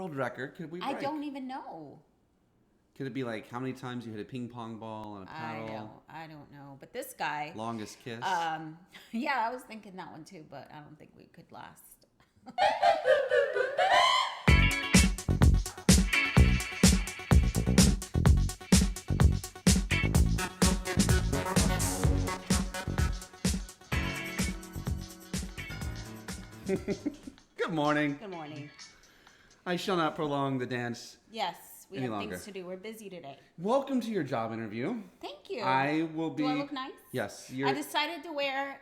world record could we break? I don't even know. Could it be like how many times you hit a ping pong ball on a paddle? I don't know. But this guy. Longest kiss? Yeah, I was thinking that one too, but I don't think we could last. Good morning. Good morning. I shall not prolong the dance. Yes, we Any have longer. things to do. We're busy today. Welcome to your job interview. Thank you. I will be. Do I look nice? Yes, I decided to wear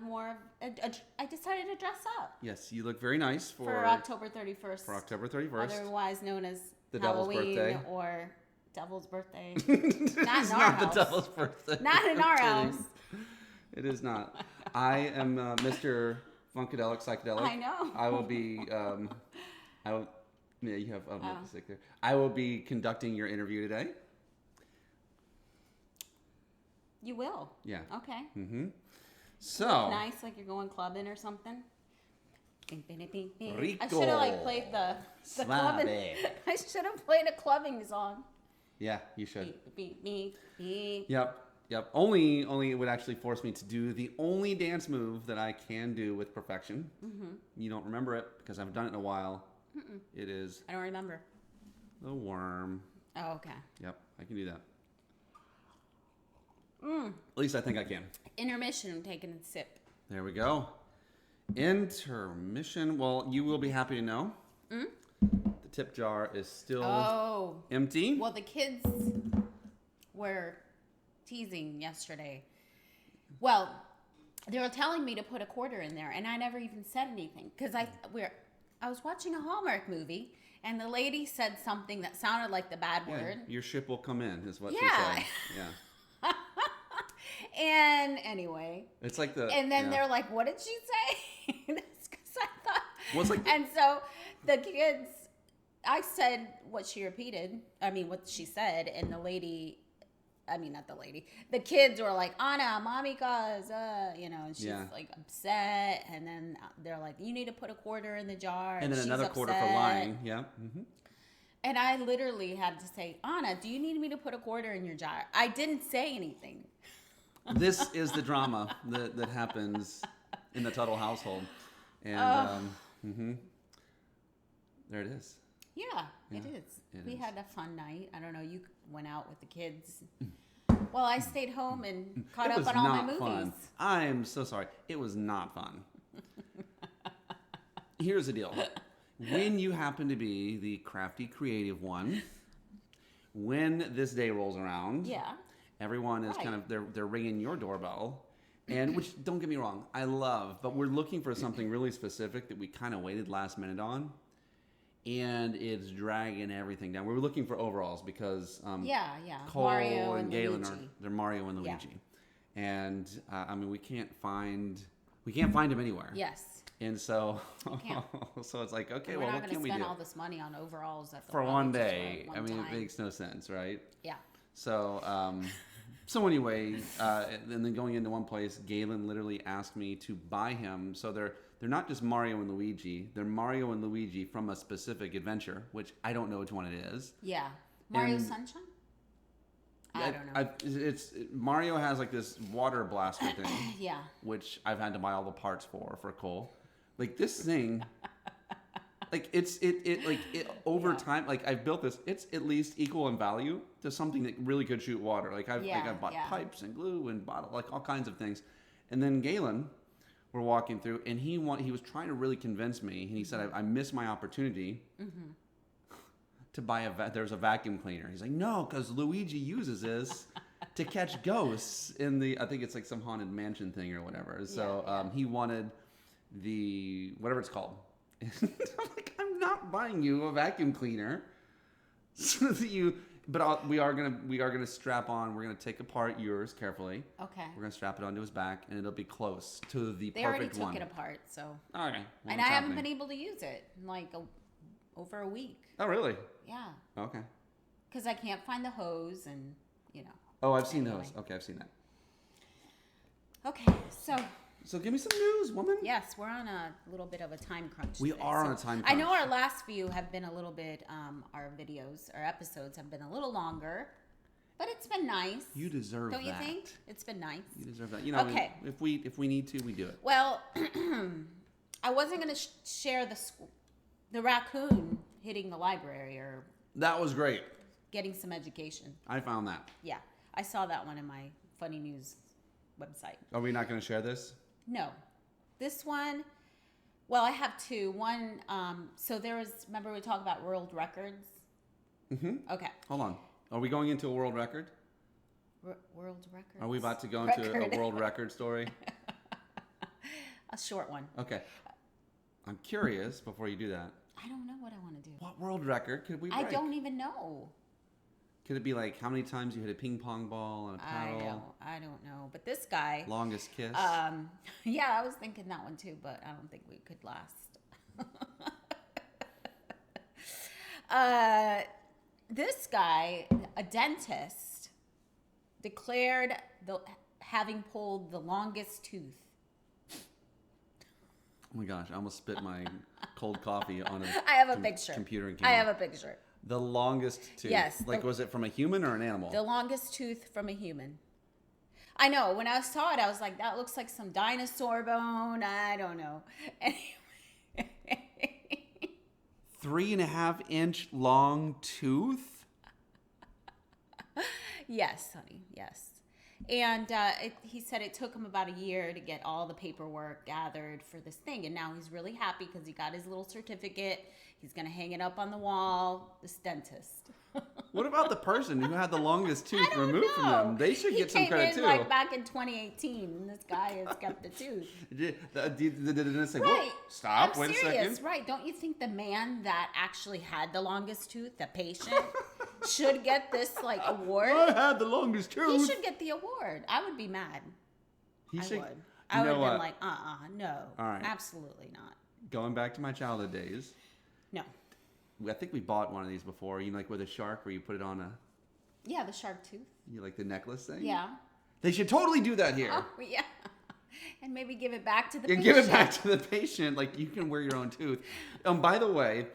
more. I decided to dress up Yes, you look very nice for October 31st. For October 31st. Otherwise known as The Devil's Halloween birthday. or Devil's Birthday. It's Not in our not house. the Devil's birthday. Not in our I'm kidding. house. It is not. I am Mr. Funkadelic Psychedelic. I know. I will be. Yeah, you have music there. I will be conducting your interview today. You will. Yeah. Okay. Mm-hmm. So. Nice, like you're going clubbing or something. Rico. I should have played the clubbing. I should have played a clubbing song. Yeah, you should. Beep, beep, beep. Yep. Only it would actually force me to do the only dance move that I can do with perfection. Mm-hmm. You don't remember it because I haven't done it in a while. Mm-mm. It is. I don't remember. The worm. Oh, okay. Yep, I can do that. Mm. At least I think I can. Intermission. I'm taking a sip. There we go. Intermission. Well, you will be happy to know. Mm? The tip jar is still empty. Well, the kids were teasing yesterday. Well, they were telling me to put a quarter in there, and I never even said anything because I was watching a Hallmark movie, and the lady said something that sounded like the bad word. Your ship will come in, is what she said. Yeah. And anyway, it's like the. And then they're like, "What did she say?" That's because I thought. Well, it's like. And so the kids, I said what she repeated. I mean, what she said, and the lady. I mean, not the lady. The kids were like, "Anna, mommy calls," and she's like upset. And then they're like, "You need to put a quarter in the jar." And then she's another upset. quarter for lying. Yeah. Mm-hmm. And I literally had to say, "Anna, do you need me to put a quarter in your jar?" I didn't say anything. This is the drama that happens in the Tuttle household, and there it is. Yeah, it is. We had a fun night. I don't know. You went out with the kids. Well, I stayed home and caught up on all my movies. Fun. I'm so sorry. It was not fun. Here's the deal. When you happen to be the crafty, creative one, when this day rolls around, everyone is kind of they're ringing your doorbell, and which don't get me wrong, I love, but we're looking for something really specific that we kind of waited last minute on. And it's dragging everything down. We were looking for overalls because Cole Mario and Galen Luigi. they're Mario and Luigi, and I mean we can't find them anywhere. Yes. And so so it's like okay, we're well not what can we do? Spend all this money on overalls at the for one Raleigh day? for I mean time. it makes no sense, right? Yeah. So so anyway, and then going into one place, Galen literally asked me to buy him. So they're not just Mario and Luigi. They're Mario and Luigi from a specific adventure, which I don't know which one it is. Yeah. Mario Sunshine? I don't know. Mario has like this water blaster thing. Yeah. Which I've had to buy all the parts for Cole. Like this thing, like it over time. Like I've built this. It's at least equal in value to something that really could shoot water. Like I've bought pipes and glue and bottle, like all kinds of things. And then Galen. We're walking through, and he was trying to really convince me, and he said, I missed my opportunity to buy there's a vacuum cleaner. He's like, no, because Luigi uses this to catch ghosts in I think it's like some haunted mansion thing or whatever. So he wanted whatever it's called. And I'm like, I'm not buying you a vacuum cleaner so that But we are gonna strap on. We're gonna take apart yours carefully. Okay. We're gonna strap it onto his back, and it'll be close to the perfect one. They already took it apart, so. Okay. Well, and I haven't been able to use it in like over a week. Oh really? Yeah. Okay. Because I can't find the hose, and Oh, I've seen those. Okay, I've seen that. Okay, so So give me some news, woman. Yes, we're on a little bit of a time crunch. We today, are so on a time I know crunch. our last few have been a little bit, our episodes have been a little longer, but it's been nice. You deserve Don't that. you think? It's been nice. You deserve that. You know, Okay. if we need to, we do it. Well, I wasn't going to share the raccoon hitting the library or That was great. getting some education. I found that. Yeah, I saw that one in my funny news website. Are we not going to share this? No. This one, well, I have two. One, so there was, remember we talked about world records? Mm-hmm. Okay. Hold on. Are we going into a world record? World records? Are we about to go into a world record story? A short one. Okay. I'm curious before you do that. I don't know what I want to do. What world record could we break? I don't even know. Could it be like how many times you hit a ping pong ball and a paddle? I don't know. But this guy, Longest kiss? yeah, I was thinking that one too, but I don't think we could last. This guy, a dentist, declared having pulled the longest tooth. Oh my gosh, I almost spit my cold coffee on a I have a picture. computer and I camera. have a picture. The longest tooth. Yes, Like, was it from a human or an animal? The longest tooth from a human. I know. When I saw it, I was like, that looks like some dinosaur bone. I don't know. Anyway. 3.5-inch long tooth? Yes, honey. Yes. And he said it took him about a year to get all the paperwork gathered for this thing. And now he's really happy because he got his little certificate. He's going to hang it up on the wall. This dentist. What about the person who had the longest tooth I don't removed from know. them? They should get some credit He too. came in like back in 2018, and this guy has kept the tooth. Did the dentist say, Right. "Whoa, stop, I'm wait serious. a second"? Right. Don't you think the man that actually had the longest tooth, the patient, should get this like award? I had the longest tooth. He should get the award. I would be mad. He I should. would. I would know have what? been like, no. All right. Absolutely not. Going back to my childhood days, No. I think we bought one of these before. You know, like with a shark, where you put it on Yeah, the shark tooth. like the necklace thing. Yeah. They should totally do that here. Oh, yeah. And maybe give it back to the And patient. give it back to the patient. Like, you can wear your own tooth. By the way,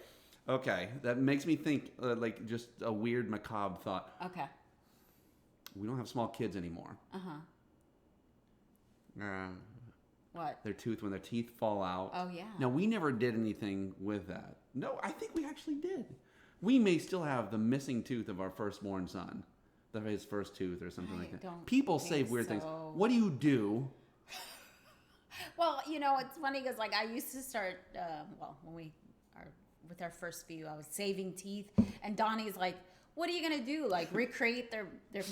okay, that makes me think like just a weird macabre thought. Okay. We don't have small kids anymore. What? Their tooth, when their teeth fall out. Oh, yeah. Now, we never did anything with that. No, I think we actually did. We may still have the missing tooth of our firstborn son. His first tooth or something like that. don't People think say weird things. so. What do you do? Well, you know, it's funny because like I used to start, when we are with our first few, I was saving teeth, and Donnie's like, "What are you gonna do? Like recreate their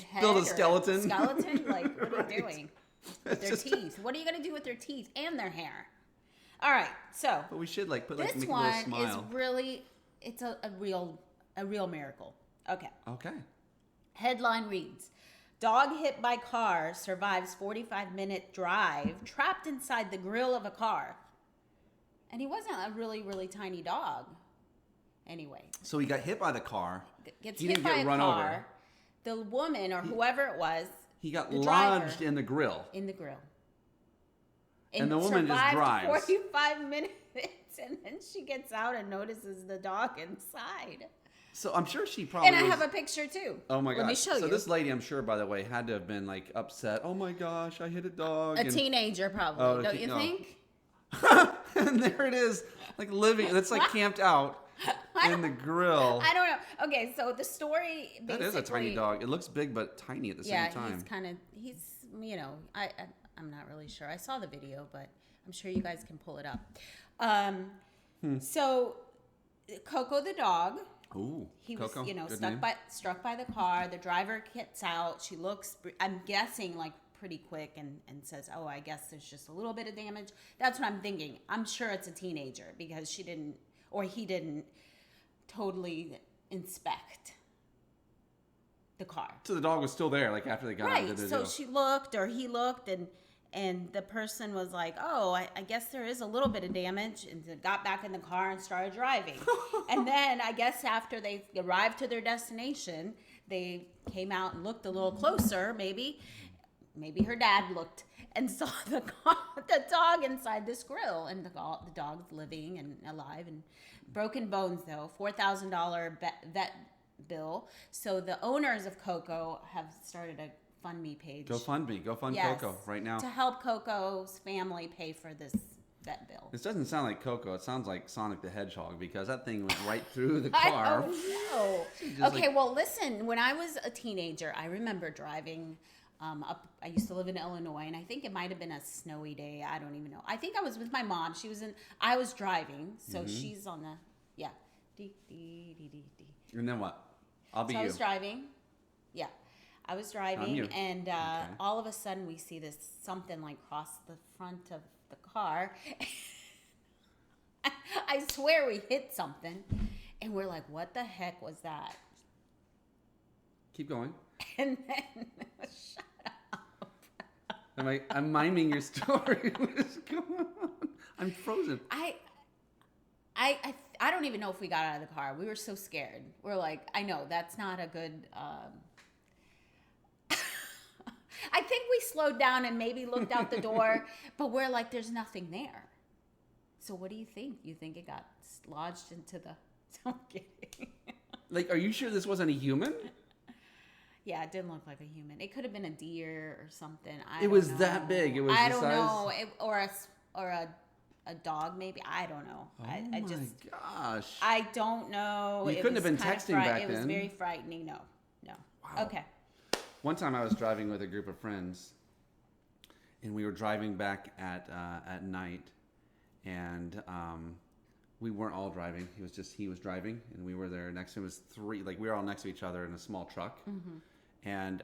head? Build a or skeleton?" Skeleton? Like what are Right. you doing with their It's just- teeth? What are you gonna do with their teeth and their hair?" All right, so But we should like put like this make a little one smile. is really it's a real miracle. Okay. Okay. Headline reads, dog hit by car survives 45-minute drive trapped inside the grill of a car. And he wasn't a really, really tiny dog. Anyway, So he got hit by the car. gets He hit didn't by get a run car. over. The woman or whoever it was He got the lodged driver in the grill. in the grill. And the woman just survived drives. 45 minutes and then she gets out and notices the dog inside. So I'm sure she probably And I was- have a picture too. Oh my gosh. Let me show so you. this lady, I'm sure, by the way, had to have been like upset. Oh my gosh, I hit a dog. A teenager probably, Oh, don't you no. think? And there it is, like living. That's like camped out in the grill. I don't know. Okay, so the story basically... That is a tiny dog. It looks big but tiny at the Yeah, same time. he's kind of, you know, I'm not really sure. I saw the video, but I'm sure you guys can pull it up. So Coco the dog, Ooh, he Coco, was, you know, good name. struck by the car. The driver gets out. She looks, I'm guessing, like pretty quick and says, oh, I guess there's just a little bit of damage. That's what I'm thinking. I'm sure it's a teenager because he didn't totally inspect the car. So the dog was still there, like after they got out Right. of the So deal. she looked or he looked and the person was like, oh, I guess there is a little bit of damage, and got back in the car and started driving. And then I guess after they arrived to their destination, they came out and looked a little closer maybe, maybe her dad looked and saw the dog inside this grill, and the dog's living and alive and broken bones though. $4,000 vet bill. So the owners of Coco have started a GoFundMe page. Go fund Yes, Coco right now. to help Coco's family pay for this vet bill. This doesn't sound like Coco. It sounds like Sonic the Hedgehog, because that thing went right through the car. I don't know. Okay, well, listen. When I was a teenager, I remember driving up. I used to live in Illinois, and I think it might have been a snowy day. I don't even know. I think I was with my mom. I was driving, so she's on the, yeah. And then what? I'll be So you. I was driving. Yeah. I was driving, you. and all of a sudden we see this something like cross the front of the car. I swear we hit something, and we're like, what the heck was that? Keep going. And then, shut up. I'm miming your story. What is going on? I'm frozen. I don't even know if we got out of the car. We were so scared. We're like, I know, that's not a good... I think we slowed down and maybe looked out the door, but we're like, there's nothing there. So what do you think? You think it got lodged into the... I'm kidding. Like, are you sure this wasn't a human? Yeah, it didn't look like a human. It could have been a deer or something. It was that big. It was I the don't size... know. Or a dog maybe. I don't know. Oh I my just... gosh. I don't know. You couldn't have been texting back It was then. very frightening. No. Wow. Okay. One time I was driving with a group of friends, and we were driving back at night, and we weren't all driving. He was driving, and we were there next to him. It was three, like we were all next to each other in a small truck, and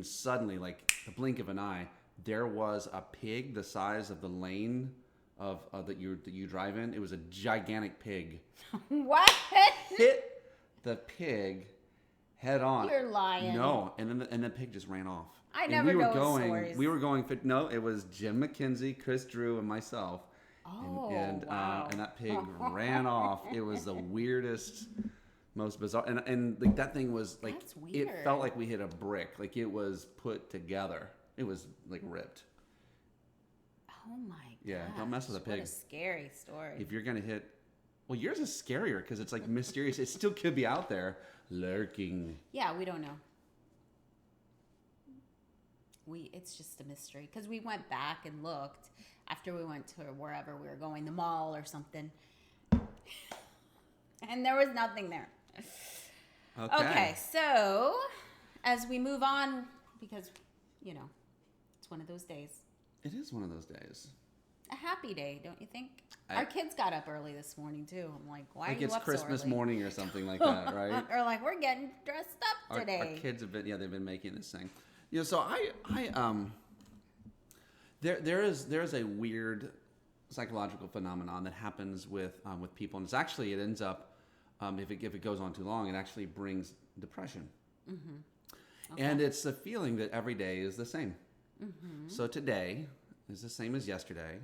suddenly, like the blink of an eye, there was a pig the size of the lane of that you drive in. It was a gigantic pig. What? Hit the pig head on. You're lying. No, and then the pig just ran off. I And never we were know going, stories. We were going. No, it was Jim McKenzie, Chris Drew, and myself. Oh, and wow. And that pig ran off. It was the weirdest, most bizarre. And like that thing was like, That's it weird. felt like we hit a brick. Like it was put together. It was like ripped. Oh my god. Yeah, don't mess with a pig. What a scary story. If you're gonna hit, well, yours is scarier because it's like mysterious. It still could be out there lurking. Yeah, we don't know. It's just a mystery because we went back and looked after we went to wherever we were going, the mall or something, and there was nothing there. Okay, so as we move on, because it's one of those days. It is one of those days. A happy day, don't you think? Our kids got up early this morning too. I'm like, why Like are you it's up Christmas so early? morning or something like that, right? Or like we're getting dressed up today. Our kids have been, they've been making this thing. So there is a weird psychological phenomenon that happens with people, and it ends up if it goes on too long, it actually brings depression. Okay. And it's the feeling that every day is the same. So today is the same as yesterday.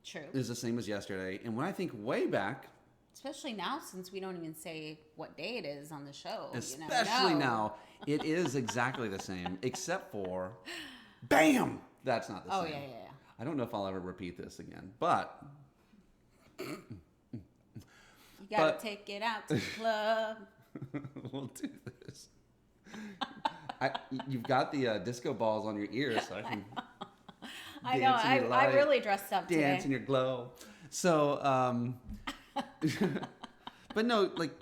True. Is the same as yesterday, and when I think way back. Especially now, since we don't even say what day it is on the show. Especially now, it is exactly the same, except for, bam! That's not the same. Oh, yeah. I don't know if I'll ever repeat this again, but... You gotta take it out to the club. We'll do this. You've got the disco balls on your ears, so I can... I know, I really dressed up today. Dance in your glow. So, but no, like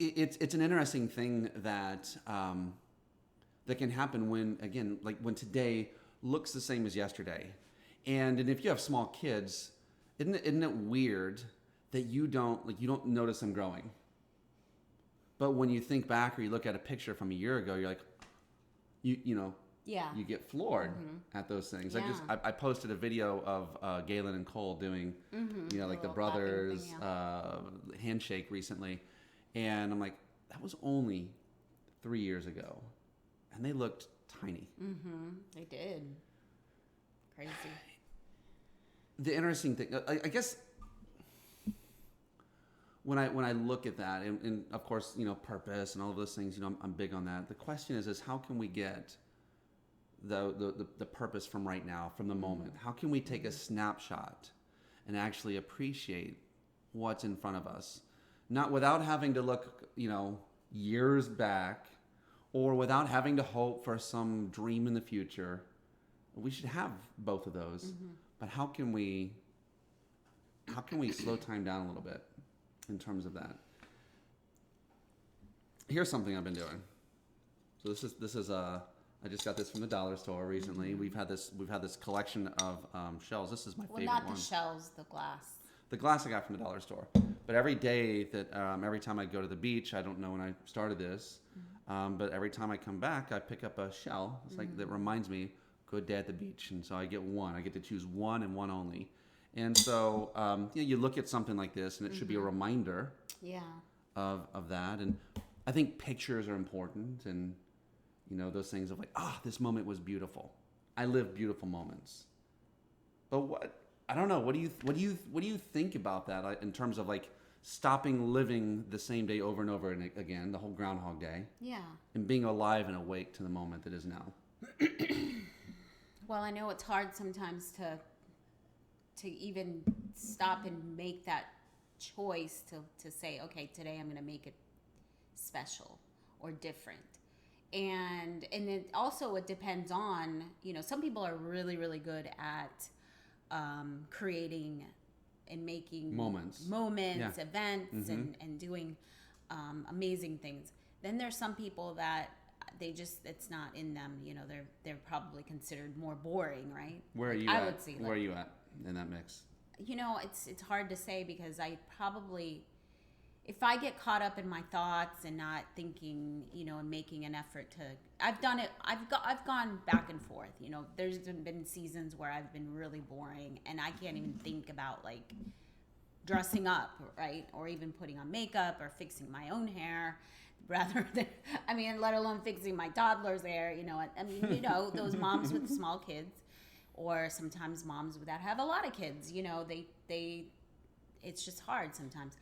it's an interesting thing that that can happen when today looks the same as yesterday, and if you have small kids, isn't it weird that you don't notice them growing, but when you think back or you look at a picture from a year ago, you're like, Yeah. you get floored at those things. Yeah. I posted a video of Galen and Cole doing, like the brothers handshake recently, and I'm like, that was only 3 years ago, and they looked tiny. They did. Crazy. The interesting thing, I guess, when I look at that, and of course, purpose and all of those things, I'm big on that. The question is how can we get the purpose from right now, from the moment? How can we take a snapshot and actually appreciate what's in front of us? Not without having to look, years back, or without having to hope for some dream in the future. We should have both of those. But how can we slow time down a little bit in terms of that? Here's something I've been doing. So this is I just got this from the dollar store recently. We've had this collection of shells. This is my favorite one. Not the shells, the glass. The glass I got from the dollar store. But every day that every time I go to the beach, I don't know when I started this, but every time I come back, I pick up a shell. It's like that reminds me, good day at the beach, and so I get one. I get to choose one and one only. And so you look at something like this, and it should be a reminder. Yeah. Of that, and I think pictures are important, and those things of like, this moment was beautiful. I live beautiful moments. But I don't know. What do you think about that in terms of like stopping living the same day over and over and again, the whole Groundhog Day? Yeah. And being alive and awake to the moment that is now. Well, I know it's hard sometimes to even stop and make that choice to say, okay, today I'm going to make it special or different. And it also, it depends on, some people are really, really good at creating and making moments, yeah. Events, and doing amazing things. Then there's some people that it's not in them. They're probably considered more boring, right? Where are you I at? would say, where are you at in that mix? It's hard to say, because I probably, if I get caught up in my thoughts and not thinking, and making an effort to, I've done it. I've gone back and forth. There's been seasons where I've been really boring, and I can't even think about like dressing up, right, or even putting on makeup or fixing my own hair, rather than, let alone fixing my toddler's hair. Those moms with small kids, or sometimes moms that have a lot of kids. They it's just hard sometimes.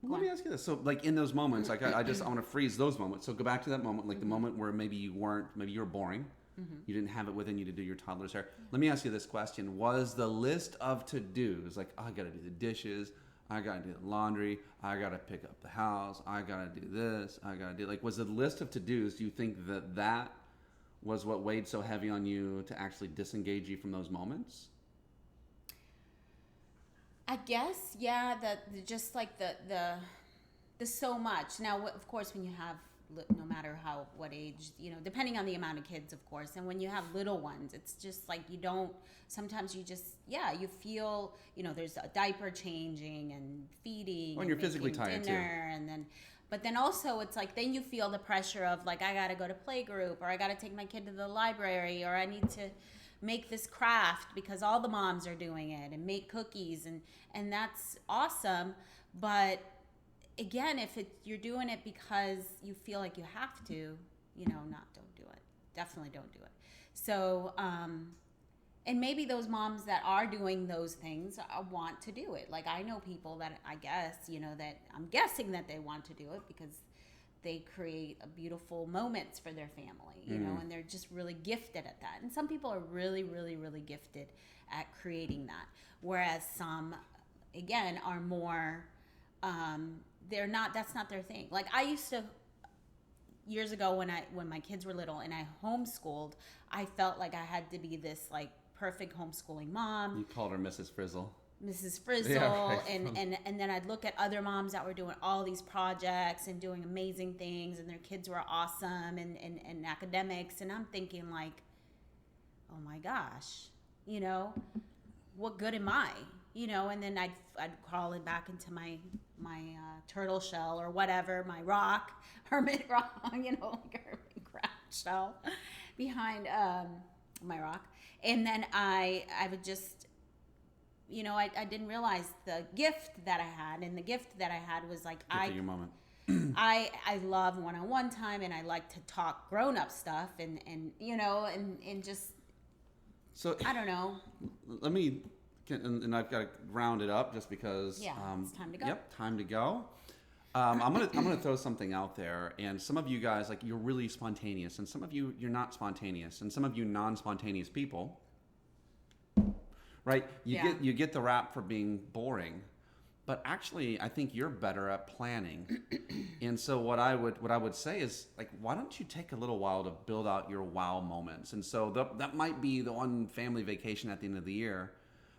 Let me ask you this. So, like in those moments, like I want to freeze those moments. So go back to that moment, like the moment where maybe you were boring. You didn't have it within you to do your toddler's hair. Let me ask you this question. Was the list of to-dos, like, I got to do the dishes, I got to do the laundry, I got to pick up the house, I got to do this, I got to do, like, was the list of to-dos, do you think that was what weighed so heavy on you to actually disengage you from those moments? I guess, yeah, just like the so much. Now, of course, when you have, no matter what age, depending on the amount of kids, of course, and when you have little ones, it's just like sometimes you just, you feel, there's a diaper changing and feeding. When you're physically tired dinner, too. But then also it's like, then you feel the pressure of like, I got to go to playgroup, or I got to take my kid to the library, or I need to make this craft because all the moms are doing it, and make cookies, and that's awesome. But again, if you're doing it because you feel like you have to, don't do it. Definitely don't do it. So, and maybe those moms that are doing those things want to do it. Like I know people that I guess, that I'm guessing that they want to do it because they create beautiful moments for their family, and they're just really gifted at that. And some people are really, really, really gifted at creating that. Whereas some, again, are more, that's not their thing. Like I used to, years ago when my kids were little and I homeschooled, I felt like I had to be this like perfect homeschooling mom. You called her Mrs. Frizzle. Mrs. Frizzle, yeah, right. and then I'd look at other moms that were doing all these projects and doing amazing things, and their kids were awesome and academics, and I'm thinking like, oh my gosh, what good am I? And then I'd crawl it back into my turtle shell or whatever, my hermit rock, like hermit crab shell behind my rock, and then I would just. I didn't realize the gift that I had, and the gift that I had was like your moment. I love one-on-one time, and I like to talk grown-up stuff, and just so I don't know. Let me, and I've got to round it up just because. Yeah, it's time to go. Yep, time to go. I'm gonna throw something out there, and some of you guys, like, you're really spontaneous, and some of you, you're not spontaneous, and some of you non-spontaneous people, right? You get the rap for being boring, but actually I think you're better at planning. And so what I would say is, like, why don't you take a little while to build out your wow moments? And so that might be the one family vacation at the end of the year,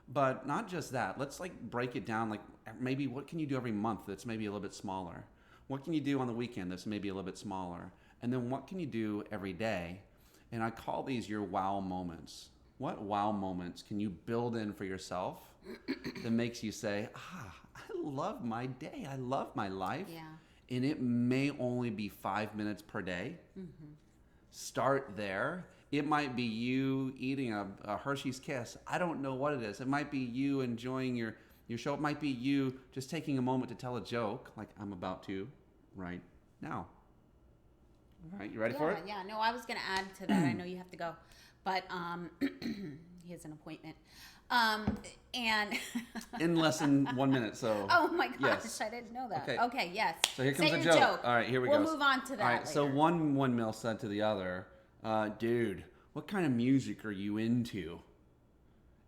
but not just that. Let's, like, break it down. Like, maybe what can you do every month that's maybe a little bit smaller? What can you do on the weekend that's maybe a little bit smaller? And then what can you do every day? And I call these your wow moments. What wow moments can you build in for yourself that makes you say, I love my day. I love my life. Yeah. And it may only be 5 minutes per day. Mm-hmm. Start there. It might be you eating a Hershey's Kiss. I don't know what it is. It might be you enjoying your show. It might be you just taking a moment to tell a joke, like I'm about to right now. All right, you ready for it? Yeah, no, I was going to add to that. I know you have to go, but he has an appointment. And in less than 1 minute, so. Oh my gosh, yes. I didn't know that. Okay, okay, yes. So here comes Say the your joke. All right, here we go. We'll move on to that. All right, later. so one windmill said to the other, dude, what kind of music are you into?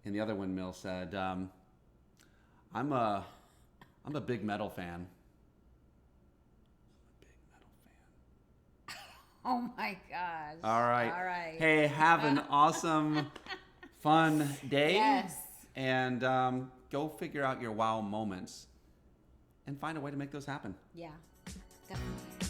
And the other windmill said, I'm a big metal fan. Oh my gosh. All right. All right. Hey, have an awesome, fun day. Yes. And go figure out your wow moments and find a way to make those happen. Yeah, definitely.